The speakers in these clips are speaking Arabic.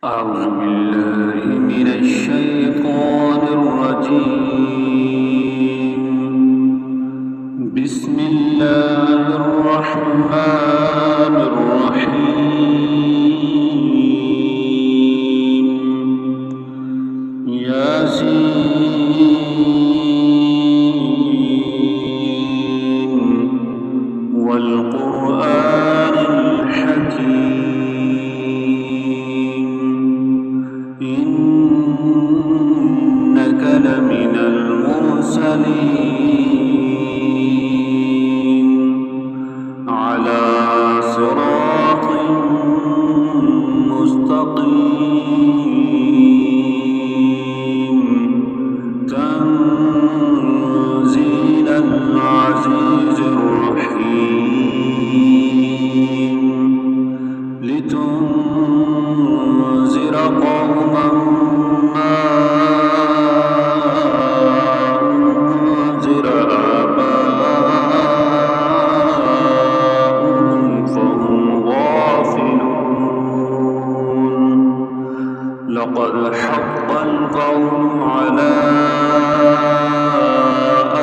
أعوذ بالله من الشيطان الرجيم. بسم الله الرحمن الرحيم. ياسين والقرآن الحكيم. إنك لمن المرسلين على صراط مستقيم. تنزيل العزيز الرحيم. لتنذر قوما ما أنذر آباؤهم فهم غافلون. لقد حق القول على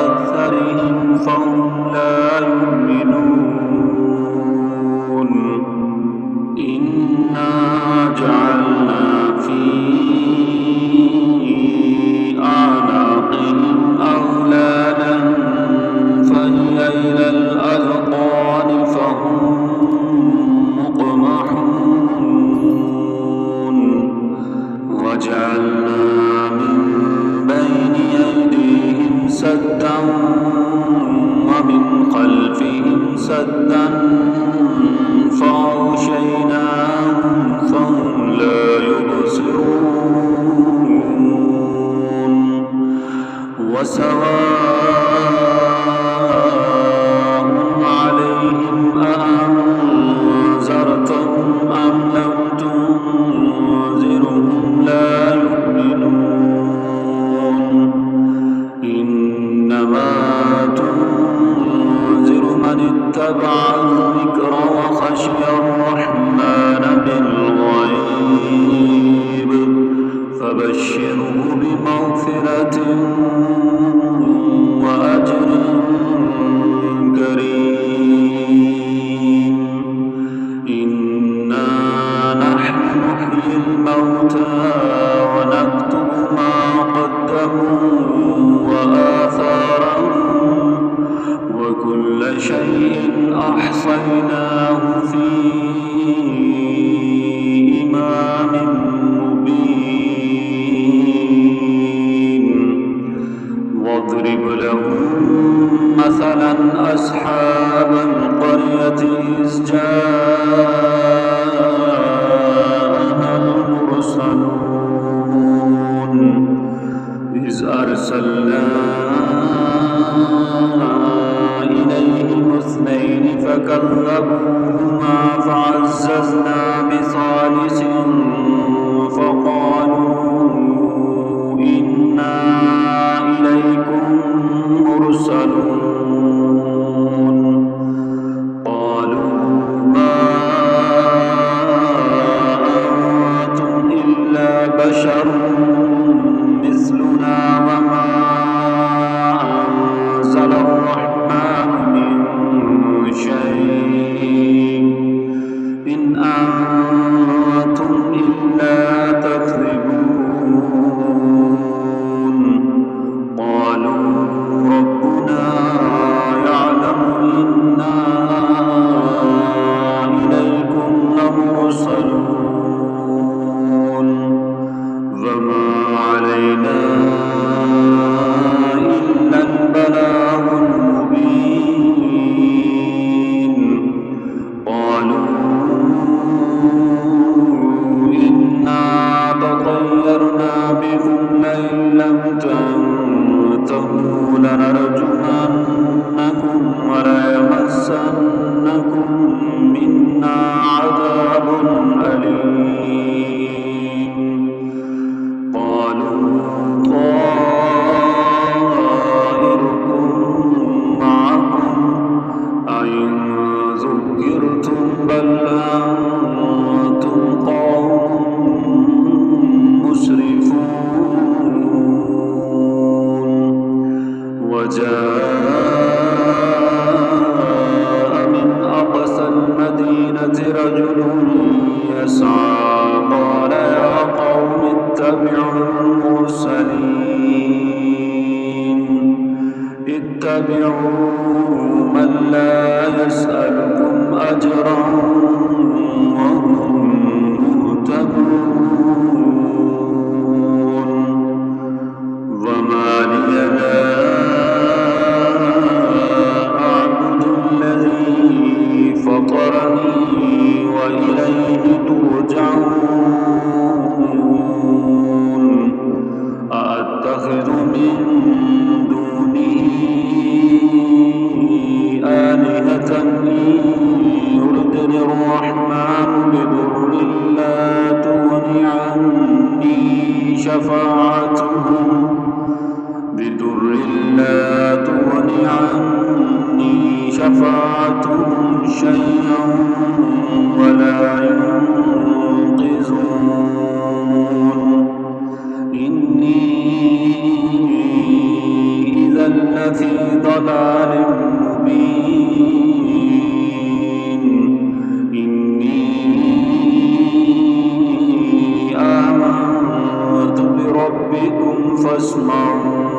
أكثرهم فهم لا يؤمنون. إنا جعلنا في أعناقهم أغلالا فهي إلى الأذقان فهم مقمحون. وجعلنا من بين أيديهم سدا ومن خلفهم سدا فأغشيناهم فهم لا يبصرون. وسواء عليهم أأنذرتهم أم لم تنذرهم لا يؤمنون. إنما تنذر من اتبع الذكر وخشي الرحمن بالغيب فبشره بمغفرة وأجر كريم. إنا نحن نحيي الموتى ونكتب ما قدموا وآثارهم وكل شيء أحصيناه في إمام مبين. واضرب لهم مثلا أصحاب القرية إذ جاءها المرسلون إذ أرسلنا إليهم اثنين فكذبوهما فعززنا بثالث فقالوا إنا إليكم مرسلون. قالوا ما شفاعتهم بضر لا تغن عني شفاعتهم شيئا ولا ينقذون إني إذا لفي ضلال مبين إني آمنت بربكم فاسمعون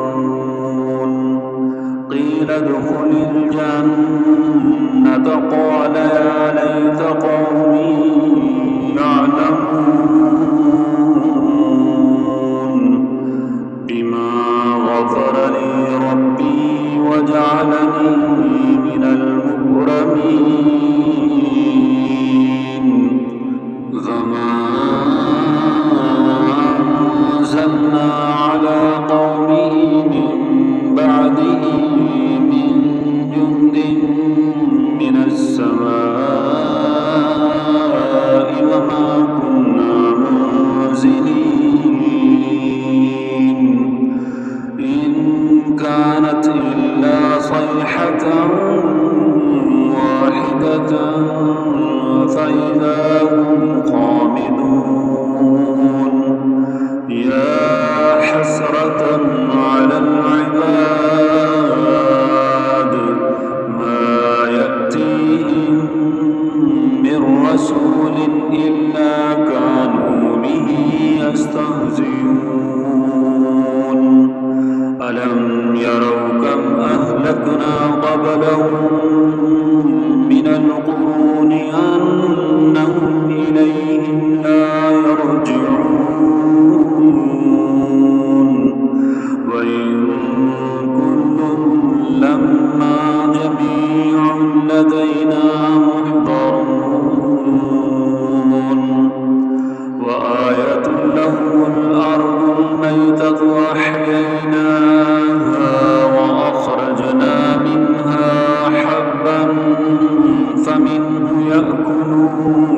قيل ادخل الجنة قال يا ليت قومي يعلمون بما غفر لي ربي وجعلني من المكرمين فما أنزلنا على قومه من بعده من جند من السماء وما كنا منزلين إن كانت إلا صيحة واحدة فإذا هم خامدون يا حسرة على العباد ما يأتيهم من رسول إلا كانوا به يستهزئون ألم يروا كم أهلكنا قبلهم من القرون أنهم إليهم لا يرجعون وإن كل لما جميع لدينا محضرون وآية لهم الأرض الميتة أحييناها وأخرجنا منها حبا فمنه يأكلون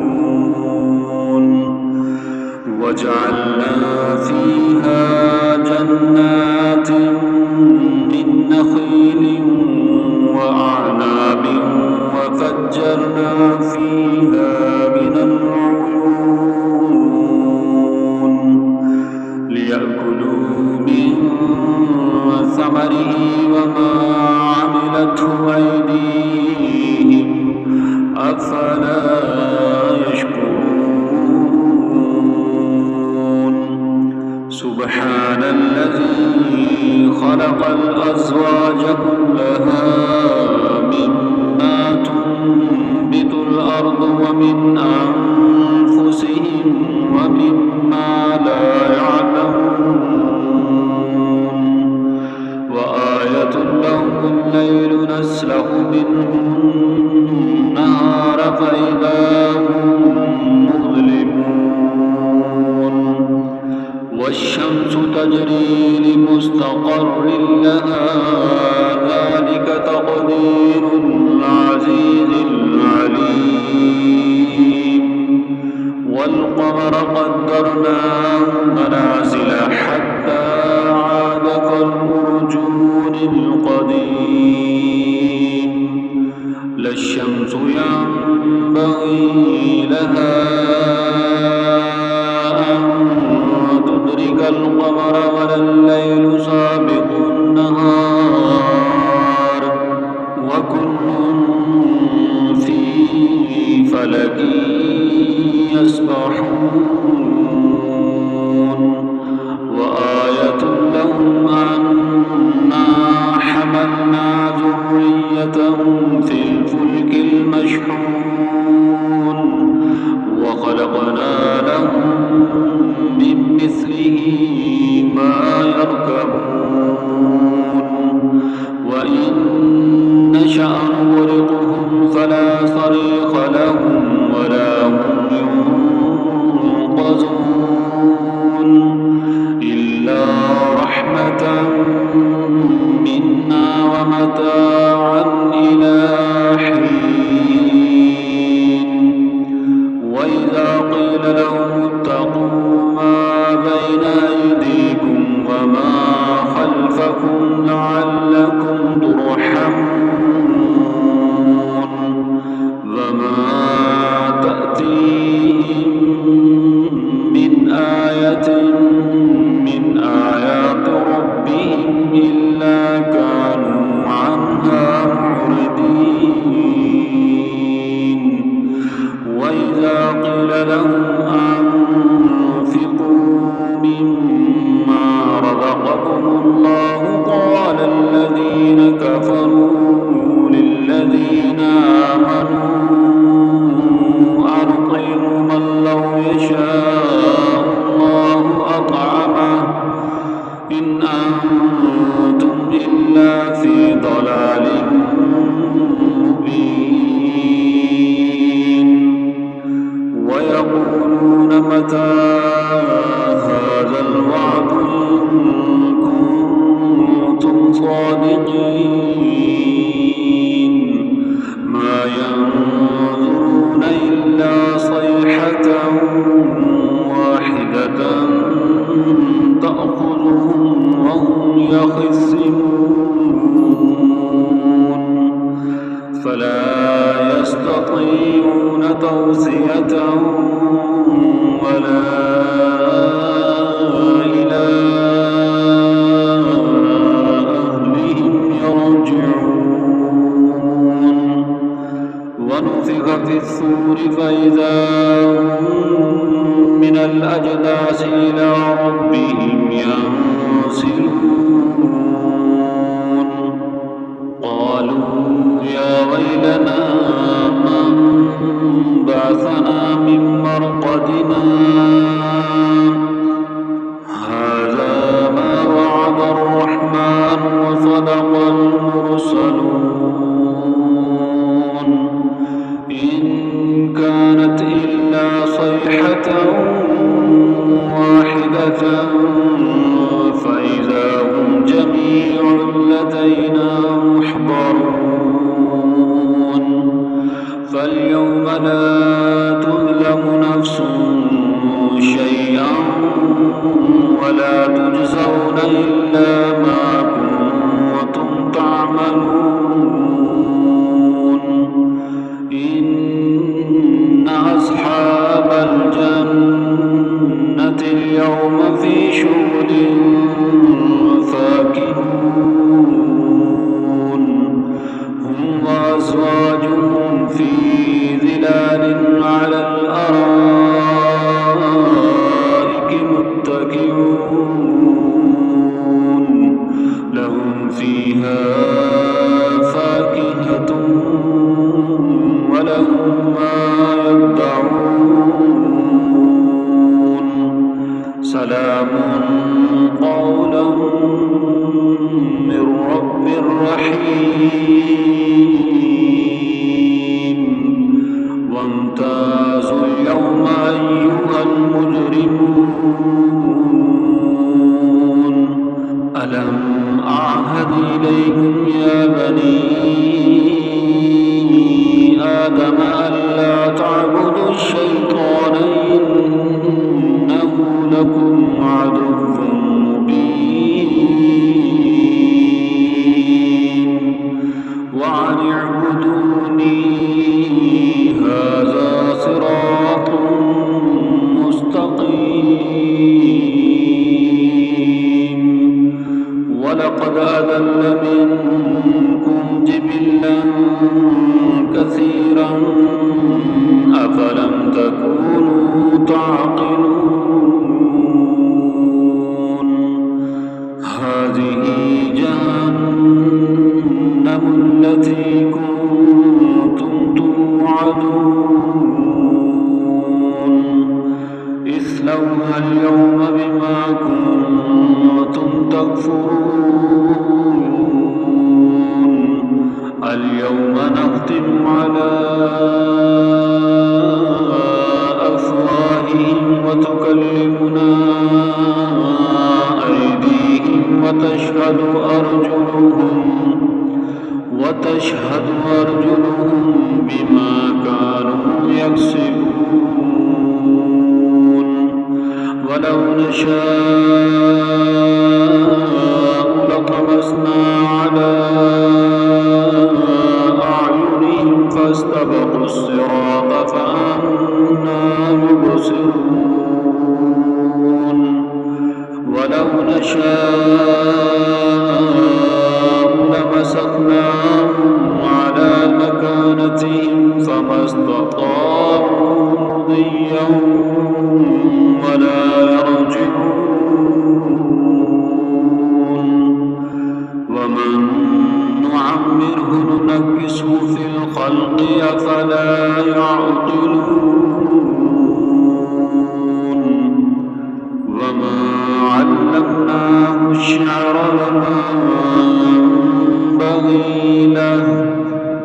وجعلنا فيها جنات من نخيل وأعناب وفجرنا فيها من العيون ليأكلوا من ثمره وما عملته أيديهم أفلا يشكرون سبحان الذي خلق الأزواج كلها مما تنبت الأرض ومن أنفسهم ومما لا يعلمون وآية لهم الليل نسلخ منه النهار فإذا هم مظلمون والشمس تجري لمستقر لها ذلك تقدير العزيز العليم والقمر قدرناه منازل حتى عاد كالأرجون القديم لا الشمس ينبغي لها أن تدرك القمر ولا الليل سابق النهار وكل في فلك يسبحون وآية لهم أنا حملنا ذريتهم في الفلك المشحون وخلقنا لهم من مثله ما يرضون الناس إلى ربهم ينسلون قالوا يا ويلنا من بعثنا من مرقدنا هذا ما وعد الرحمن وصدق المرسلون إن كانت إلا صيحة واحدة فإذا هم جميع لدينا محضرون فاليوم لا تظلم نفس شيئا ولا تجزون إلا ما كنتم تعملون إن أصحاب الجنة اليوم في شغل فاكهون هم وأزواجهم في ظلال على الأرائك متكئون لهم فيها فاكهة ولهم ما يدعون سلام قولا من رب رحيم وامتازوا اليوم أيها المجرمون ألم أعهد إليكم يا بني آدم ألا تعبدوا الشيطان إنه لكم عدو مبين وأن اعبدوني هذا صراط مستقيم ولقد أضل منكم جبلا كثيرا أفلم تكونوا تعقلون هذه جهنم التي كنتم توعدون اصلوها اليوم بما كنتم تكفرون اليوم نختم على أفواههم وتكلمنا أيديهم وتشهد أرجلهم بما كانوا يكسبون ولو نشاء لطمسنا على أعينهم فاستبقوا الصراط فأنى يبصرون ولو نشاء لمسخناهم على مكانتهم فما استطاعوا مضيا ولا يرجعون ومن نعمره ننكسه في الخلق أفلا يعقلون وما علمناه الشعر وما ينبغي له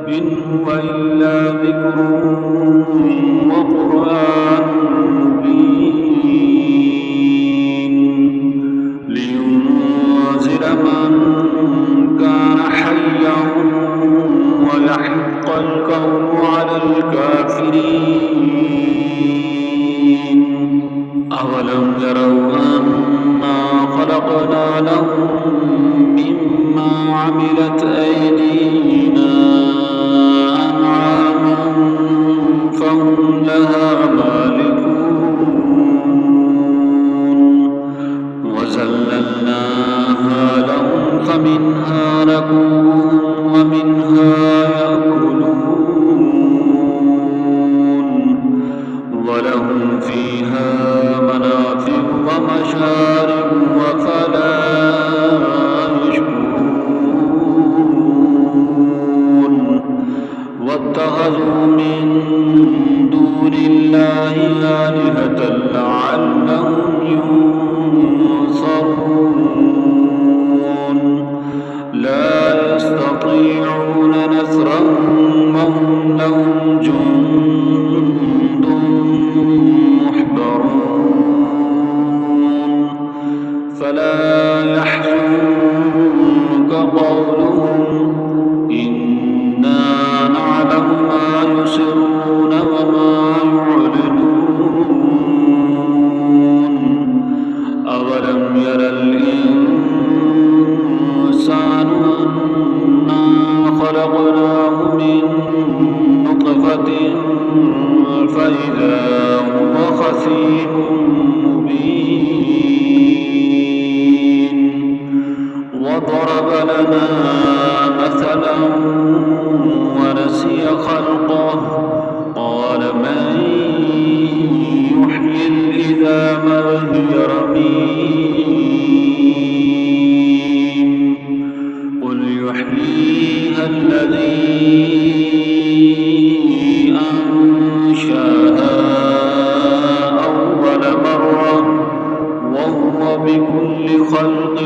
إن هو إلا ذكر وقرآن مبين لينذر من كان حيا ويحق القول على الكافرين أولم يروا أنا خلقنا لهم مما عملت أيدينا أنعاما فهم لها مالكون وذللناها لهم فمنها ركوبهم ومنها يأكلون ولهم فيها منافع ومشارب أفلا يشكرون واتخذوا من دون الله آلهة لعلهم ينصرون لا يستطيعون نصرهم وهم لهم جند محضرون فلا يحزنك قولهم إنا نعلم ما يسرون وما يعلنون أولم ير الإنسان أنا خلقناه من نطفة فإذا هو خصيم مبين وضرب لنا مثلا ونسي خلقه قال من يحيي العظام وهي رميم قل يحييها الذي أنشأها أول مرة وهو بكل خلق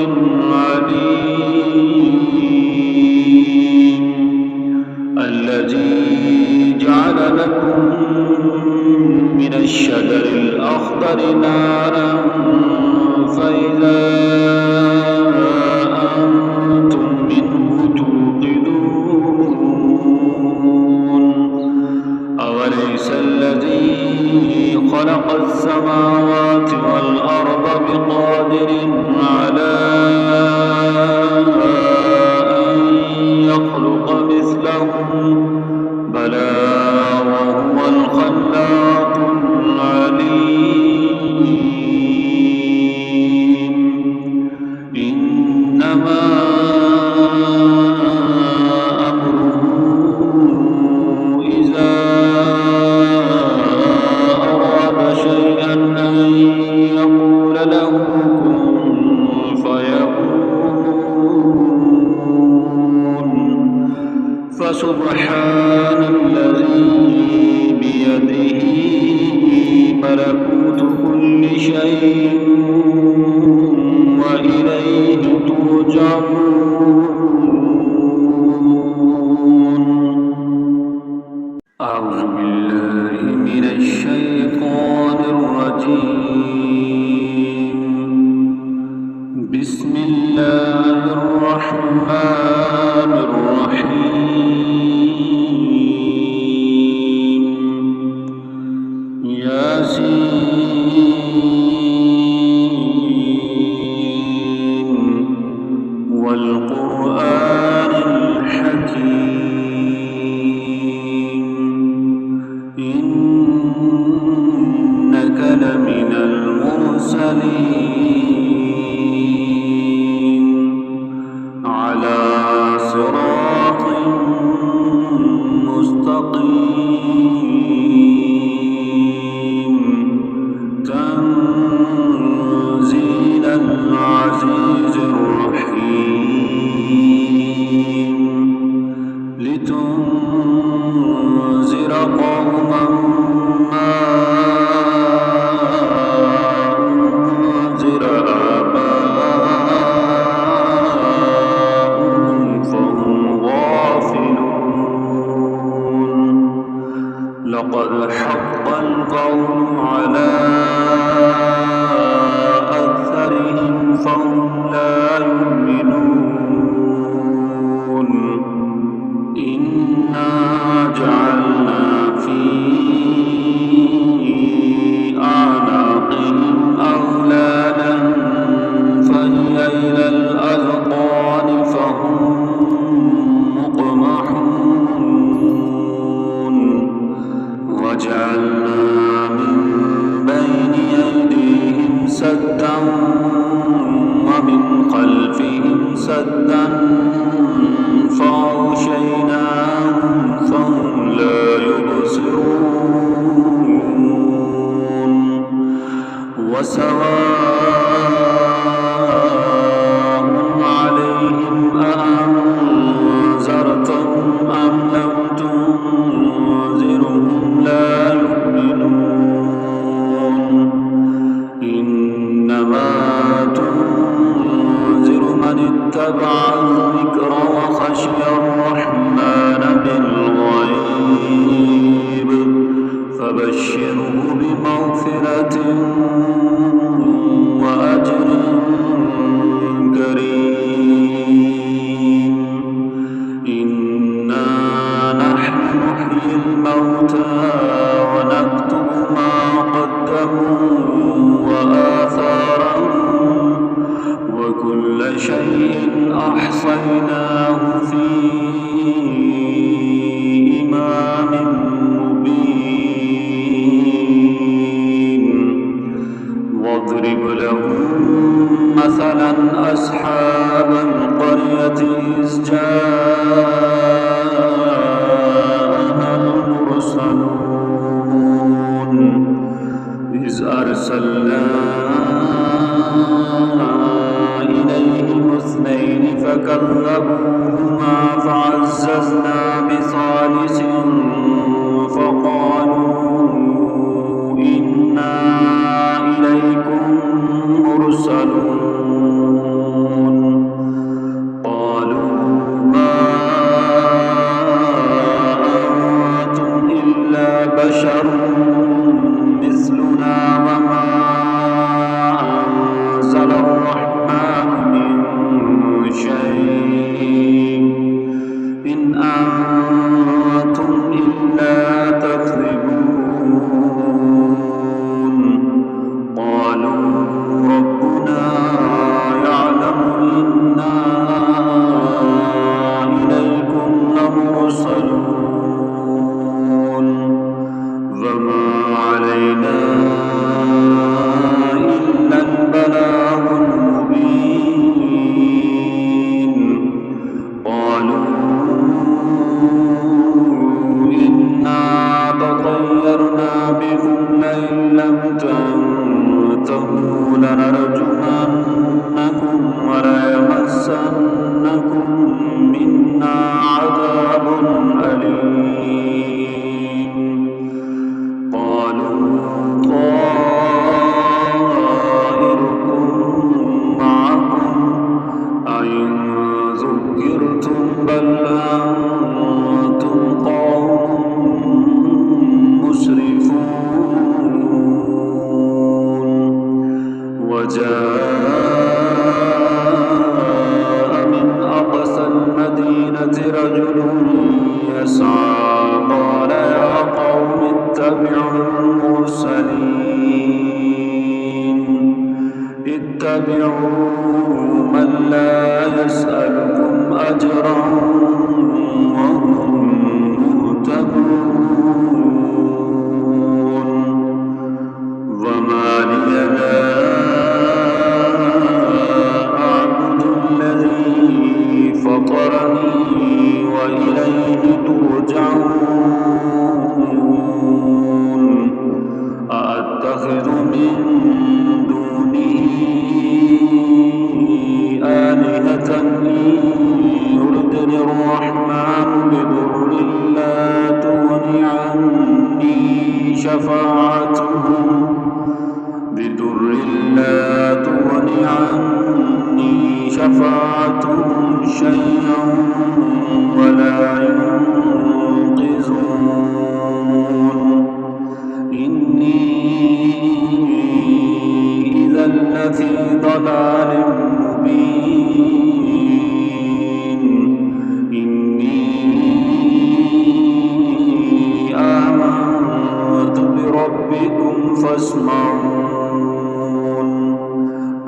عليم الذي جعل لكم من الشجر الأخضر نارا فإذا أنتم منه توقدون أوليس الذي خلق السماوات والأرض بقادر على أن يخلق مثلهم بلى وهو الخلاق العليم إنما أمره إذا أراد شيئا أن يقول له كن فيكون فسبحان الذي بيده ملكوت كل شيء وإليه ترجعون أعوذ بالله من الشيطان الرجيم بسم الله الرحمن الرحيم ياسين والقرآن الحكيم إنك لمن المرسلين على صراط مستقيم تنزيل العزيز الرحيم لتنذر قوما ما أنذر آباؤهم فهم غافلون لقد حق القول على أكثرهم فهم لا يؤمنون إنا جعلنا في أعناقهم أغلالا فهي إلى الأذقان فهم مقمحون وجعلنا من بين أيديهم سدا ومن خلفهم سدا فأغشيناهم فهم لا يبصرون وسواء اتبع الذكر وخشي الرحمن بالغيب فبشره بمغفرة وأجر كريم إنا نحن نحيي الموتى ونكتب ما قدموا وآثارهم وكل شيء أحصيناه في إمام مبين واضرب لهم مثلا أصحاب القرية إذ جاءها المرسلون إذ أرسلنا إليهم اثنين فكذبوهما فعززنا بثالث فقالوا إنا إليكم مرسلون قالوا ما أنتم إلا بشر مثلنا وما أنزل الرحمن من شيء إن أنتم إلا تكذبون قالوا ربنا يعلم إنا إليكم لمرسلون وما علينا إلا البلاغ المبين قالوا إنا تطيرنا بكم لئن لم تنتهوا لنرجمنكم وليمسنكم منا عذاب أليم قالوا طائركم معكم أئن ذكرتم بل أنتم قوم مسرفون وجاء من أقصى المدينة رجل يسعى قال يا قوم اتبعوا المرسلين اتبعوا من لا يسألكم أجرا وهم مهتدون وما لي لا أعبد الذي فطرني وإليه ترجعون أأتخذ من دونه آلهة يردني الرحمن بضر لا تغني عني شفاعتهم شيئا ولا ينقذون إني إذا لفي ضلال مبين إني آمنت بربكم فاسمعون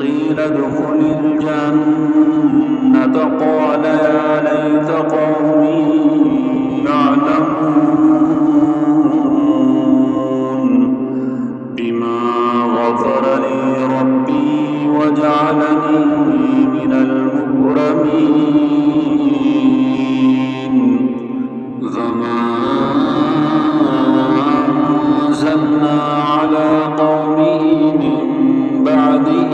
قيل ادخل الجنة قال يا ليت قومي يعلمون بما غفر لي ربي وجعلني من المكرمين فما أنزلنا على قومه من بعده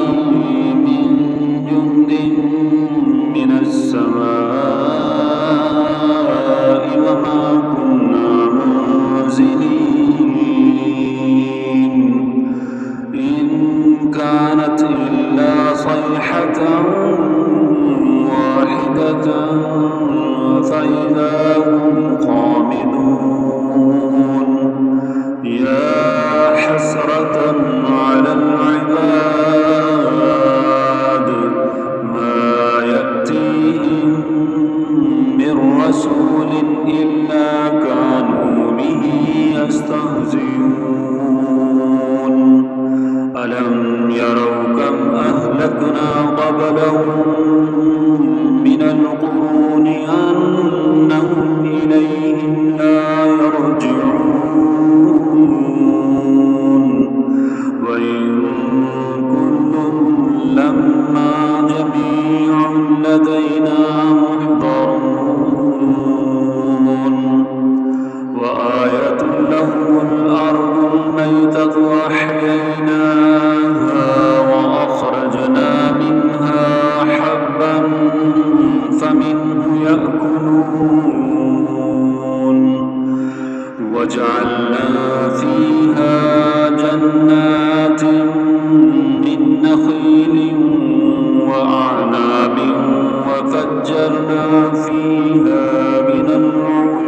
من جند من السماء وما كنا منزلين إن كانت إلا صيحة لما جميع لدينا محضرون وآية لهم الأرض الميتة أحييناها وأخرجنا منها حبا فمنه يأكلون وجعلنا فيها جنات من نخيل وأعناب وفجرنا فيها من العيون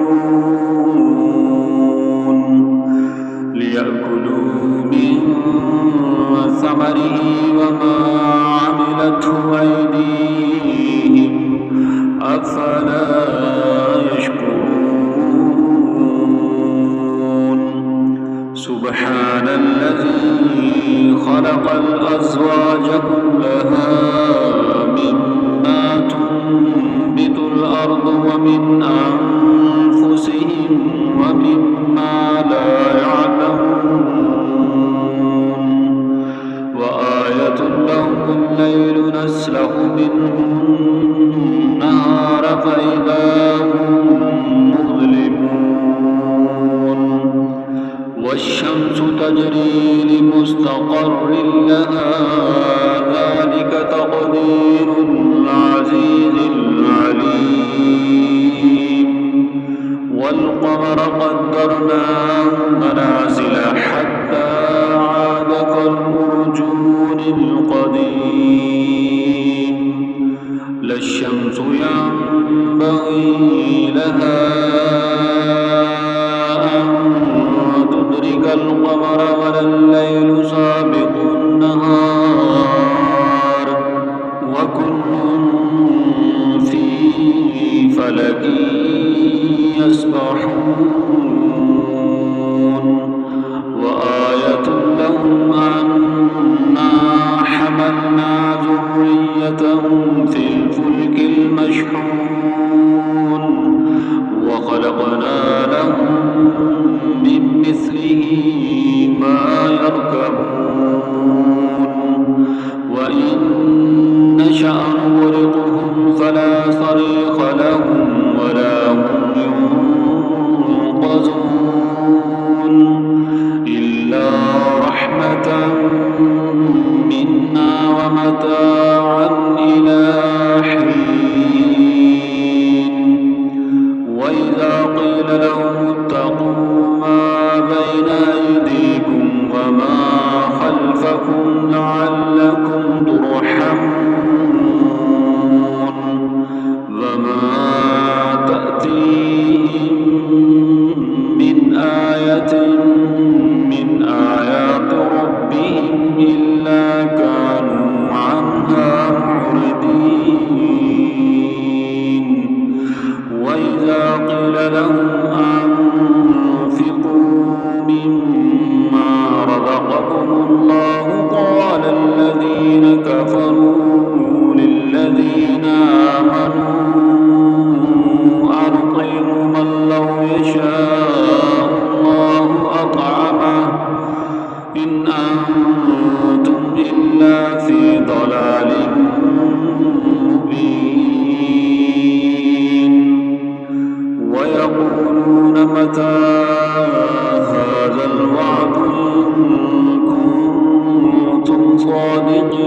ليأكلوا من ثمره وما عملته أيديهم أفلا يشكرون سبحان الذي خلق الأزواج كلها مما تنبت الأرض ومن أنفسهم ومما لا يعلمون وآية لهم الليل نسلخ منه النهار فإذا هم مظلمون والشمس تجري لمستقر لها ذلك تقدير العزيز العليم والقمر قدرناه منازل حتى عاد كالأرجون القديم لا الشمس ينبغي لها أن تدرك القمر ولا الليل سابق النهار وكل في فلك يسبحون وآية لهم أنا حملنا ذريتهم في الفلك المشحون وخلقنا لهم من مثله ما يركبون وإن نشأ نغرقهم فلا صريخ لهم ولا هم ينقذون إلا رحمة منا ومتاعا إلى حين وإذا قيل لهم اتقوا ما بين أيديكم وما خلفكم لعلكم ترحمون وما تأتيهم من آية من آيات ربهم إلا كانوا عنها معرضين وإذا قيل لهم أنفقوا مما رزقكم الله قال الذين كفروا للذين آمنوا أنطعم من لو يشاء الله أطعمه إن أنتم إلا في ضلال مبين ويقولون متى هذا الوعد إن كنتم صادقين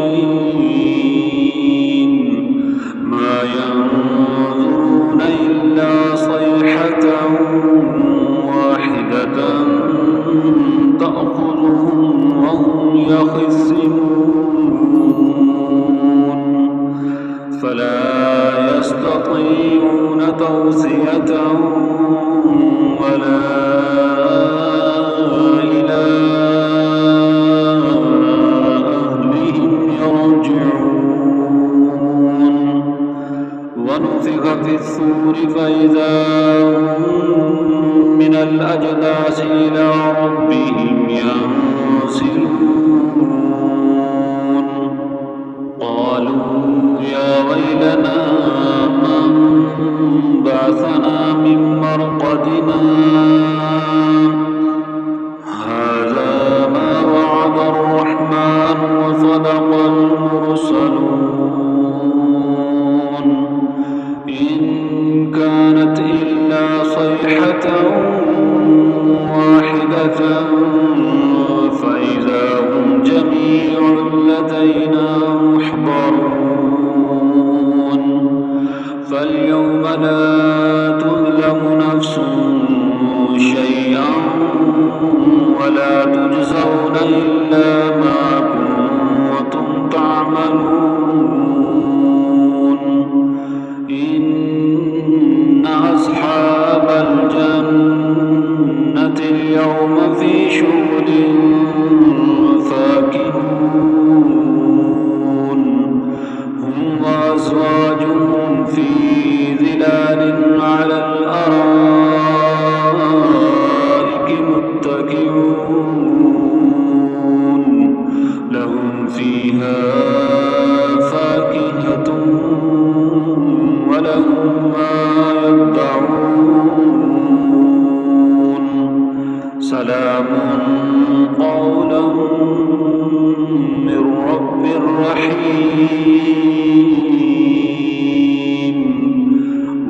ما ينظرون إلا صيحة واحدة تأخذهم وهم يخصمون فلا يستطيعون توصية ولا إلى أهلهم يرجعون ونفخ في الصور فإذا هم من الأجداث إلى ربهم ينسلون قالوا يا ويلنا من بعثنا من مرقدنا هذا ما وعد الرحمن وصدق المرسلون يعملون إن أصحاب الجنة اليوم في شغل فاكهون هم وأزواجهم في ظلال على الأرائك متكئون لهم فيها فاكهة ولهم ما يدعون سلام قولا من رب رحيم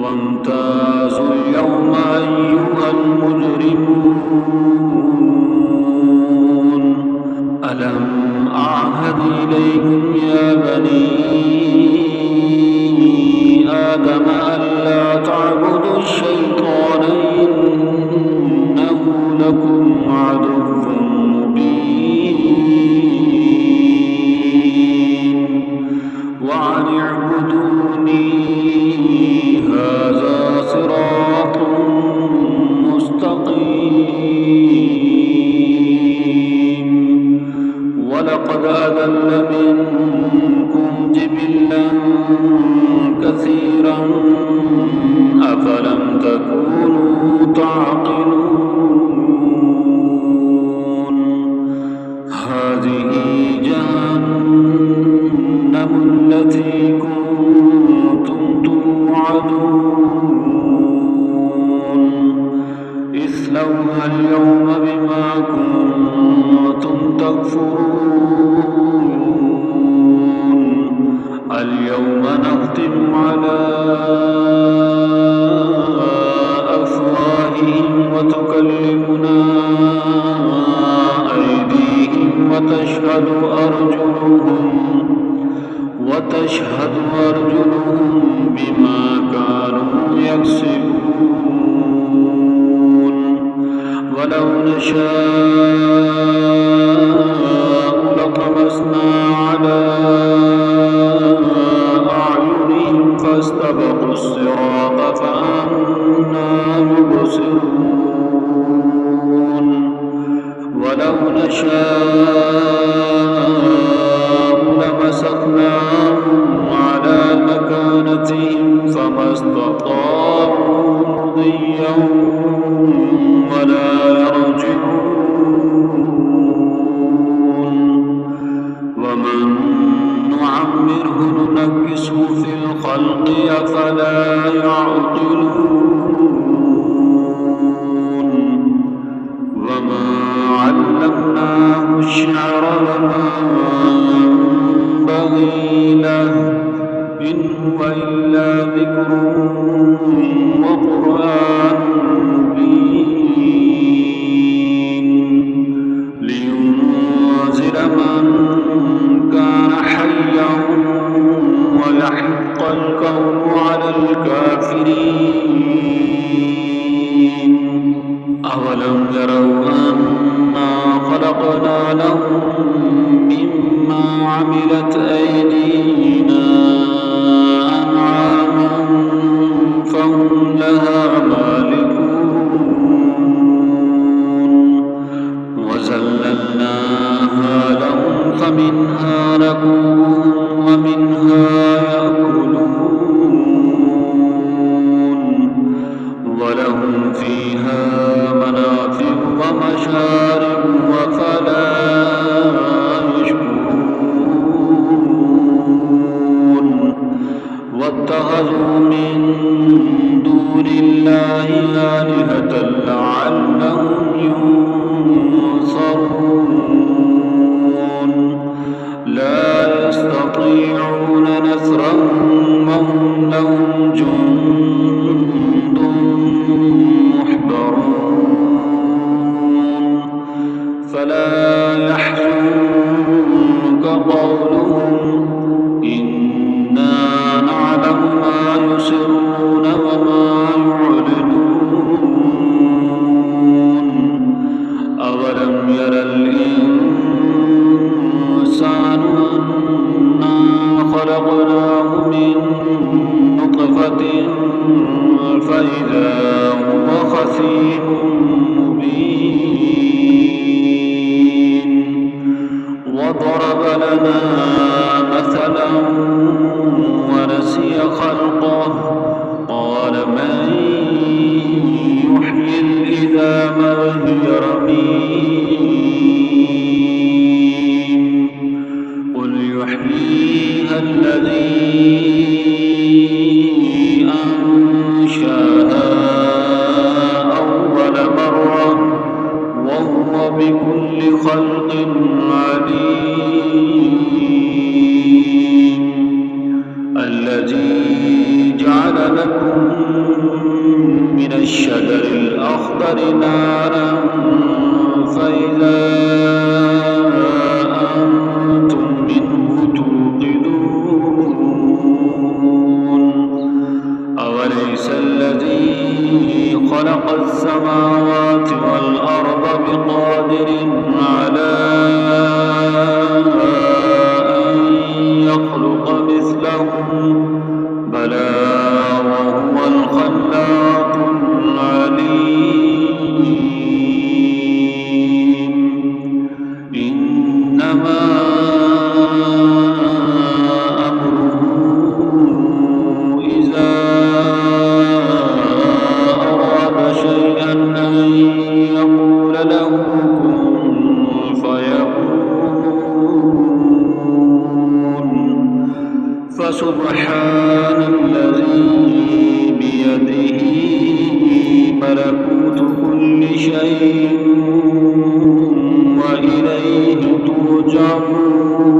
وامتازوا اليوم أيها المجرمون ألم أعهد إليكم يا بني آدم ألا تعبدوا الشيطان إنه لكم عدو مبين وأن اعبدوني هذا صراط مستقيم ولقد أضل منكم جبلا كثيرا أفلم تكونوا تعقلون هذه جهنم التي كنتم توعدون اصلوها اليوم بما كنتم تكفرون اليوم نختم على أفواههم وتكلمنا أيديهم وتشهد أرجلهم بما كانوا يكسبون ولو نشاء لطمسنا على أعينهم فاستبقوا الصراط فأنى يبصرون ولو نشاء لمسخناهم على مكانتهم فما استطاعوا مضيا ولا يرجعون ومن نعمره ننكسه في الخلق أفلا يعقلون وما علمناه الشعر وما ينبغي له إن هو إلا ذكر وقرآن مبين لينذر من كان حيا ويحق القول على الكافرين أولم يروا أنا خلقنا لهم مما عملت أيدينا أنعاما فهم لها مالكون وذللناها لهم فمنها ركوبهم ومنها يأكلون ولهم فيها منافع ومشارب وفلا يشكرون واتخذوا من دون الله آلهة لعلهم ينصرون لا يستطيعون يحييها الذي أنشأها أول مرة وهو بكل خلق عليم الذي جعل لكم من الشجر الأخضر نارا فإذا أنتم منه توقدون أوليس الذي خلق السماوات والأرض بقادر على أن يخلق مثلهم بلى وهو الخلاق العليم إنما أمره إذا أراد شيئا أن يقول له كن فيكون فسبحان الذي بيده ملكوت كل شيء وإليه ترجعون